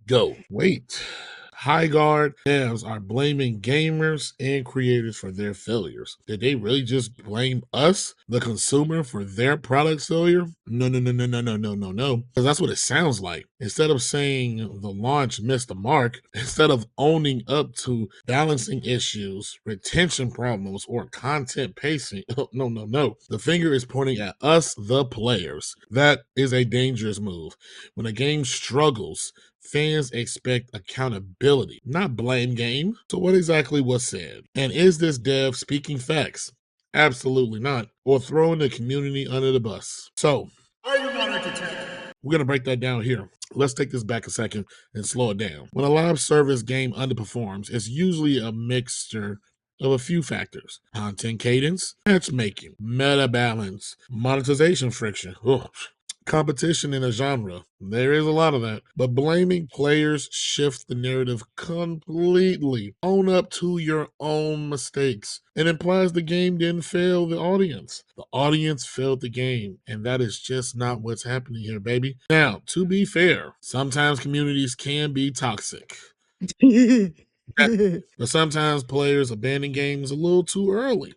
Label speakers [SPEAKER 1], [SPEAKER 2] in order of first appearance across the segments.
[SPEAKER 1] Go. Wait. Highguard devs are blaming gamers and creators for their failures. Did they really just blame us, the consumer, for their product failure? No, no, no, no, no, no, no, no, no. Because that's what it sounds like. Instead of saying the launch missed the mark, instead of owning up to balancing issues, retention problems, or content pacing, no, no, no. The finger is pointing at us, the players. That is a dangerous move. When a game struggles, fans expect accountability, not blame game. So what exactly was said? And is this dev speaking facts? Absolutely not. Or throwing the community under the bus. So,
[SPEAKER 2] AYNE Entertainment.
[SPEAKER 1] we're going to break that down here. Let's take this back a second and slow it down. When a live service game underperforms, it's usually a mixture of a few factors: content cadence, matchmaking, meta balance, monetization friction. Ugh. Competition in a genre. There is a lot of that. But blaming players shifts the narrative completely. Own up to your own mistakes. It implies the game didn't fail the audience. The audience failed the game. And that is just not what's happening here, baby. Now, to be fair, sometimes communities can be toxic. But sometimes players abandon games a little too early.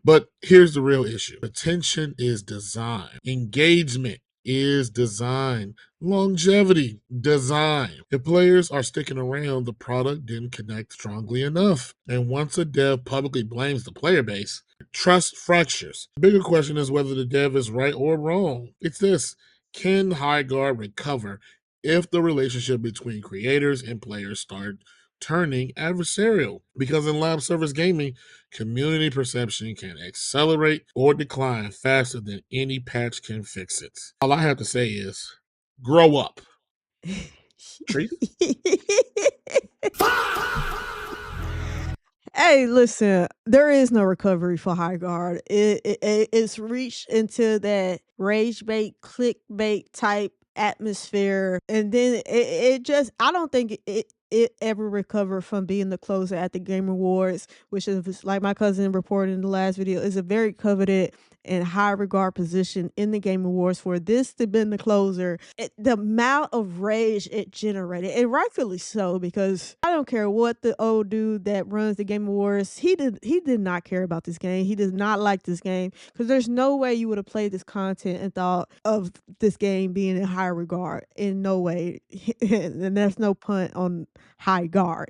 [SPEAKER 1] But here's the real issue. Retention is design. Engagement is design. Longevity, design. If players are sticking around, the product didn't connect strongly enough. And once a dev publicly blames the player base, trust fractures. The bigger question is whether the dev is right or wrong. It's this: can Highguard recover if the relationship between creators and players start turning adversarial? Because in live service gaming, community perception can accelerate or decline faster than any patch can fix it. All I have to say is, grow up. Tree?
[SPEAKER 3] Hey, listen, there is no recovery for Highguard. It's reached into that rage bait, clickbait type atmosphere. And then it just, I don't think it ever recovered from being the closer at the Game Awards, which is, like my cousin reported in the last video, is a very coveted and high regard position in the Game Awards. For this to been the closer, the amount of rage it generated, and rightfully so, because I don't care what the old dude that runs the Game Awards, he did not care about this game. He does not like this game, because there's no way you would have played this content and thought of this game being in high regard. In no way. And that's no pun on Highguard.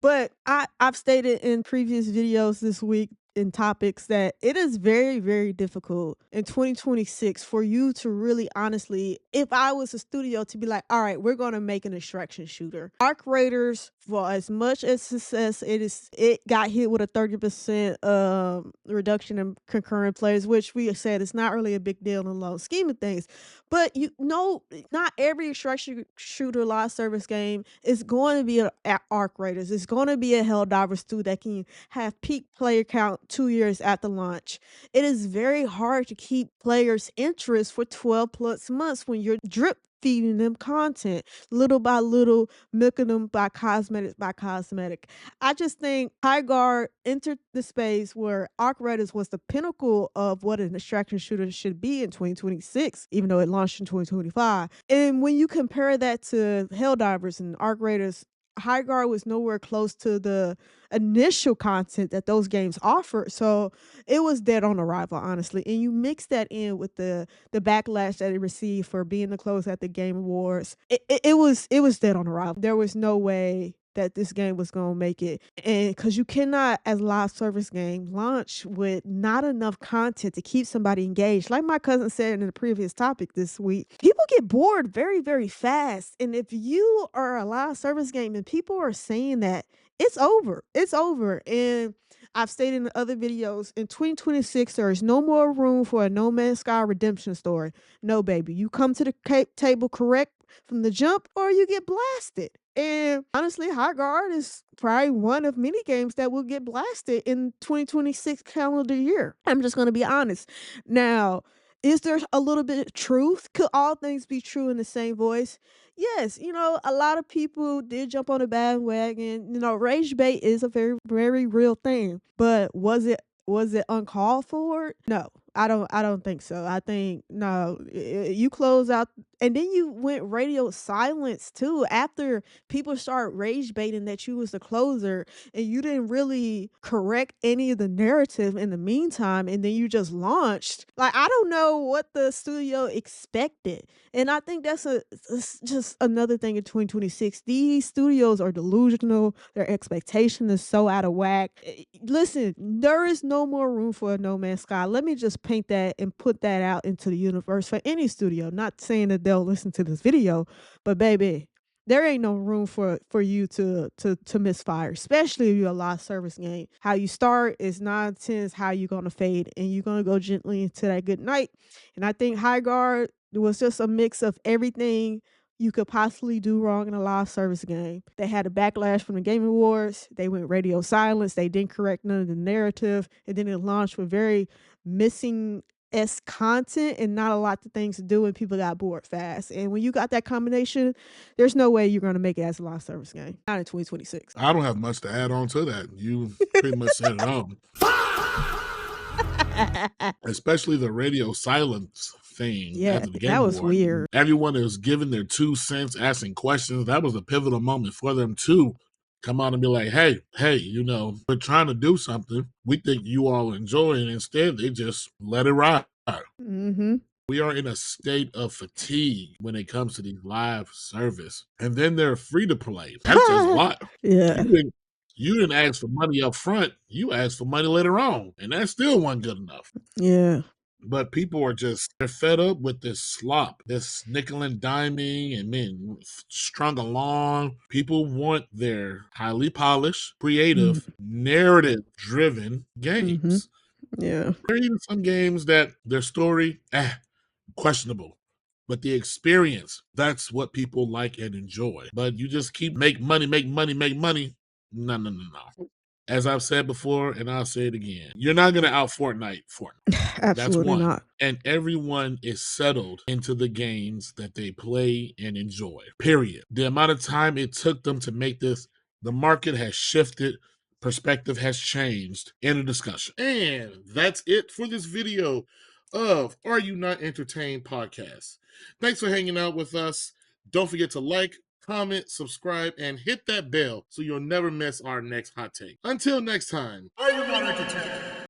[SPEAKER 3] But I've stated in previous videos this week in topics that it is very, very difficult in 2026 for you to really honestly, if I was a studio, to be like, all right, we're going to make an extraction shooter. Arc Raiders, for as much as success it got hit with a 30% reduction in concurrent players, which we said is not really a big deal in the long scheme of things. But you know, not every extraction shooter live service game is going to be an Arc Raiders. It's going to be a Helldivers 2 that can have peak player count 2 years after launch. It is very hard to keep players' interest for 12 plus months when you're drip feeding them content little by little, milking them by cosmetic. I just think Highguard entered the space where Arc Raiders was the pinnacle of what an extraction shooter should be in 2026, even though it launched in 2025. And when you compare that to Helldivers and Arc Raiders, Highguard was nowhere close to the initial content that those games offered. So it was dead on arrival, honestly. And you mix that in with the backlash that it received for being the close at the Game Awards. It was dead on arrival. There was no way that this game was going to make it. And because you cannot, as a live service game, launch with not enough content to keep somebody engaged. Like my cousin said in the previous topic this week, people get bored very, very fast. And if you are a live service game and people are saying that, it's over. It's over. And I've stated in other videos, in 2026, there is no more room for a No Man's Sky redemption story. No, baby. You come to the table correct from the jump, or you get blasted. And honestly, Highguard is probably one of many games that will get blasted in 2026 calendar year. I'm just going to be honest. Now, is there a little bit of truth? Could all things be true in the same voice? Yes, a lot of people did jump on the bandwagon. Rage bait is a very, very real thing. But was it uncalled for? No. I don't think so. I think no, you close out, and then you went radio silence too after people start rage baiting that you was the closer, and you didn't really correct any of the narrative in the meantime, and then you just launched. Like, I don't know what the studio expected. And I think it's just another thing in 2026. These studios are delusional. Their expectation is so out of whack. Listen, there is no more room for a No Man's Sky. Let me just paint that and put that out into the universe for any studio. Not saying that they'll listen to this video, but baby, there ain't no room for you to misfire, especially if you're a live service game. How you start is nonsense. How you gonna fade, and you're gonna go gently into that good night. And I think Highguard was just a mix of everything you could possibly do wrong in a live service game. They had a backlash from the Game Awards. They went radio silence. They didn't correct none of the narrative, and then it launched with very missing content and not a lot of things to do, and people got bored fast. And when you got that combination, there's no way you're going to make it as a live service game. Not in 2026.
[SPEAKER 1] I don't have much to add on to that. You pretty much said it all. Especially the radio silence thing after the Game
[SPEAKER 3] that was
[SPEAKER 1] Award.
[SPEAKER 3] weird.
[SPEAKER 1] Everyone is giving their 2 cents, asking questions. That was a pivotal moment for them to come out and be like, hey, we're trying to do something. We think you all enjoy it. Instead, they just let it ride.
[SPEAKER 3] Mm-hmm.
[SPEAKER 1] We are in a state of fatigue when it comes to these live service. And then they're free to play. That's just a lot.
[SPEAKER 3] Yeah.
[SPEAKER 1] You didn't ask for money up front. You asked for money later on. And that still wasn't good enough.
[SPEAKER 3] Yeah.
[SPEAKER 1] But people are they're fed up with this slop, this nickel and diming and being strung along. People want their highly polished, creative, narrative-driven games.
[SPEAKER 3] Yeah.
[SPEAKER 1] There are even some games that their story, questionable. But the experience, that's what people like and enjoy. But you just keep make money. No. As I've said before, and I'll say it again, you're not going to out Fortnite.
[SPEAKER 3] Absolutely
[SPEAKER 1] That's one.
[SPEAKER 3] not.
[SPEAKER 1] And everyone is settled into the games that they play and enjoy, period. The amount of time it took them to make this, the market has shifted, perspective has changed. End of discussion. And that's it for this video of Are You Not Entertained podcast. Thanks for hanging out with us. Don't forget to like, comment, subscribe, and hit that bell so you'll never miss our next hot take. Until next time, Are You Not Entertained?